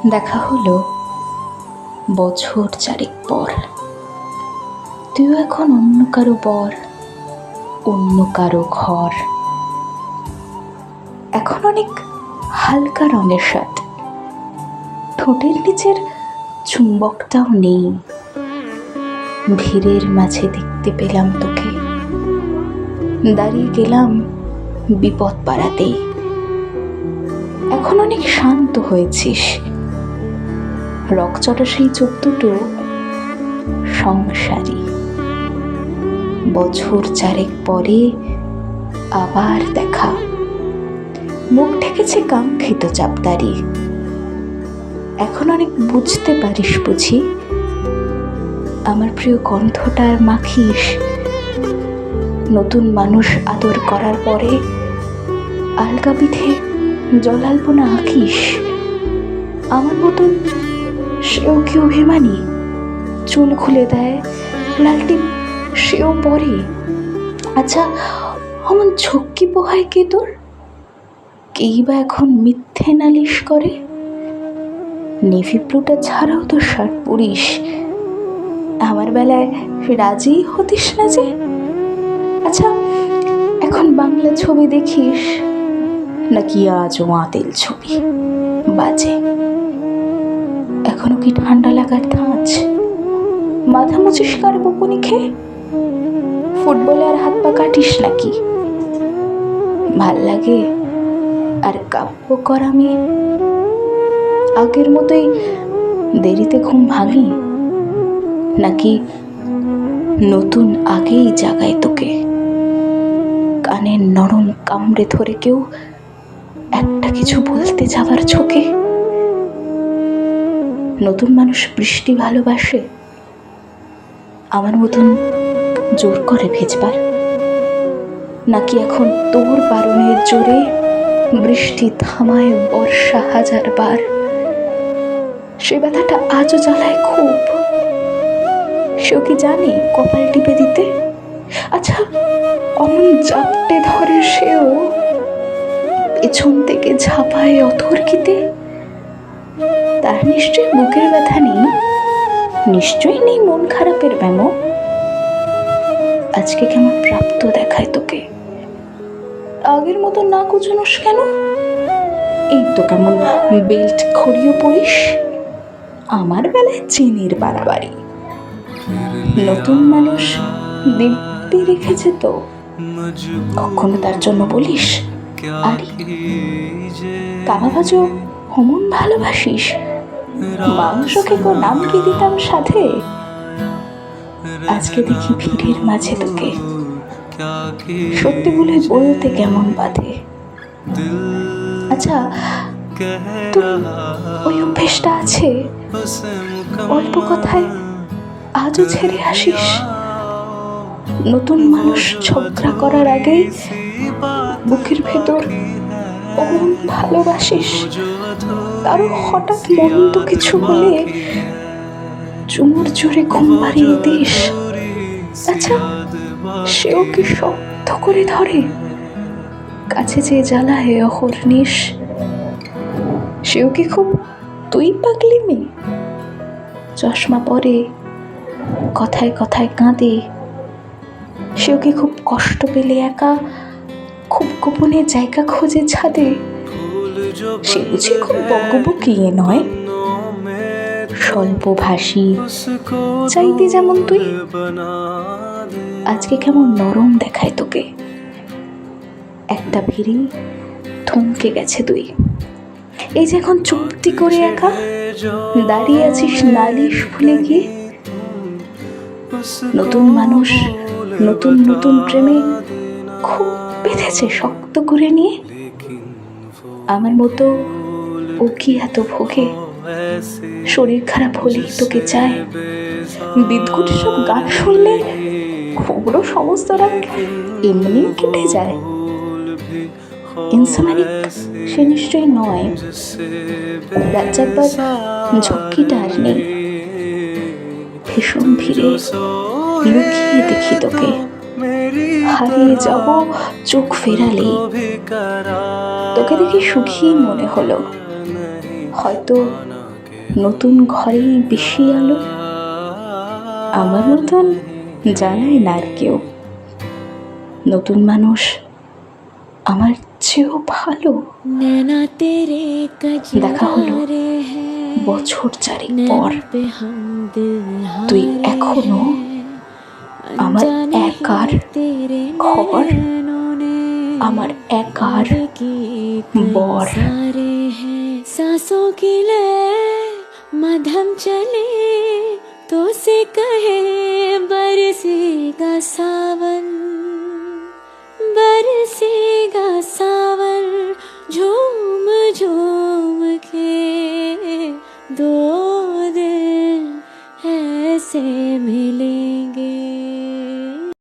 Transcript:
দেখা হলো বছর চারেক পর। তুইও এখন অন্য কারো পর, অন্য কারো ঘর। এখন অনেক হালকা রঙের শার্ট, ঠোঁটের নিচের চুম্বকটাও নেই। ভিড়ের মাঝে দেখতে পেলাম তোকে, দাঁড়িয়ে গেলাম বিপদ পাড়াতেই। এখন অনেক শান্ত হয়েছিস, রকচটা সেই চোখ দুটো সংসারী। বছর চারেক পরে আবার দেখা, মুখ ঠেকেছে কাঙ্ক্ষিত চাপদারি। এখন অনেক বুঝতে পারিস বুঝি, আমার প্রিয় কণ্ঠটার মাখিস। নতুন মানুষ আদর করার পরে আলগা পিঠে জলাল্পনা আঁকিস। আমার মতন সেও কি অভিমানী, চুল খুলে দেয়, লালটিপ সেও পরে। আচ্ছা, অমন ঝক্কি পোহায় কে তোর? কেই বা এখন মিথ্যে নালিশ করে? নেভি ব্লুটা ছাড়াও তো শার্ট পরিস, আমার বেলায় রাজি হতিস না যে? আচ্ছা, এখন বাংলা ছবি দেখিস নাকি আজও আতেল ছবি বাজে? এখনো কি ঠান্ডা লাগার ধাঁচ? মাথা মুছিস কার বকুনি খেয়ে? ফুটবলে আর হাত পা কাটিস নাকি? ভাল লাগে আর কাব্য করা মেয়ে? আগের মতোই দেরিতে ঘুম ভাঙি, নাকি নতুন আগেই জাগায় তোকে? কানের নরম কামড়ে ধরে কেউ একটা কিছু বলতে যাবার ঝোঁকে? নতুন মানুষ বৃষ্টি ভালোবাসে, আমার মতন জোর করে ভেজবার? নাকি এখন তোর বারণের জোরে বৃষ্টি থামায় বর্ষা হাজার বার? সে ব্যথাটা আজও জ্বালায় খুব, সেও কি জানে কপাল টিপে দিতে? আচ্ছা, অমন জাপটে ধরে সেও, পেছন থেকে ঝাঁপায় অথর্কিতে। তার নিশ্চয়ই বুকের ব্যথা নেই, নিশ্চয়ই নেই মন খারাপের ব্যামো। আজকে কেমন প্রাপ্ত দেখায় তোকে? আগের মতো না কুচনোস কেন? এই তো কেমন বেল্ট খড়িও পরিস, আমার বেলায় চিনির বাড়াবাড়ি। নতুন মানুষ দিব্যি রেখেছে তো, কখনো তার জন্য বলিস আরে কাবা ভাজো অমন ভালোবাসিস? মাংসকে কো নাম কি দিতাম সাথে? আজকে দেখি ভিড়ের মাঝে তোকে, সত্যি বলে বলতে কেমন বাধে। আচ্ছা, তোর ওই অভ্যেসটা আছে, অল্প কথায় আজও ছেড়ে আসিস? নতুন মানুষ ঝগড়া করার আগেই বুকের ভেতর অমন ভালোবাসিস, কারো হঠাৎ মন্দ কিছু বলে চুমুর জোরে ঘুম পাড়িয়ে দিস। আচ্ছা, সেও কি শক্ত করে ধরে, কাছে যে জ্বালায় অহর্নিশ? সেও কি খুব তুই পাগলি মেয়ে? চশমা পরে, কথায় কথায় কাঁদে। সেও কি খুব কষ্ট পেলে একা, খুব গোপনে জায়গা খোঁজে ছাদে? সে বুঝি খুব বকবকিয়ে নয়, স্বল্পভাষী, চাইতে যেমন তুই। আজকে কেমন নরম দেখায় তোকে, একটা ভিড়ি থমকে গেছে তুই। এই যে এখন চুপটি করে একা দাঁড়িয়ে আছিস নালিশ ভুলে গিয়ে। নতুন মানুষ নতুন নতুন প্রেমে খুব বেঁধেছে শক্ত করে নিয়ে। আমার মতো ও কি এত ভোগে, শরীর খারাপ হলেই তোকে চায়। বিদ্যুৎ সব গান শুনলে ওগুলো সমস্ত রাত এমনি কেটে যায়। ইনসানিক সে নিশ্চয়ই নয়, রাজ্জাকবার ঝক্কিটা আর নেই। ভীষণ ভিড়ে লুকিয়ে দেখি তোকে, হারিয়ে যাব চোখ ফেরালেই। তোকে দেখে সুখী মনে হলো, হয়তো নতুন ঘরেই বেশি আলো। আমার মতন জানায় না আর কেউ, নতুন মানুষ আমার চেয়েও ভালো। দেখা হলো বছর 4 পর। তুই এখনো আমার একার ঘর, আমার একার বর। सांसों की ले मध्यम चले तो से कहे बरसेगा सावन।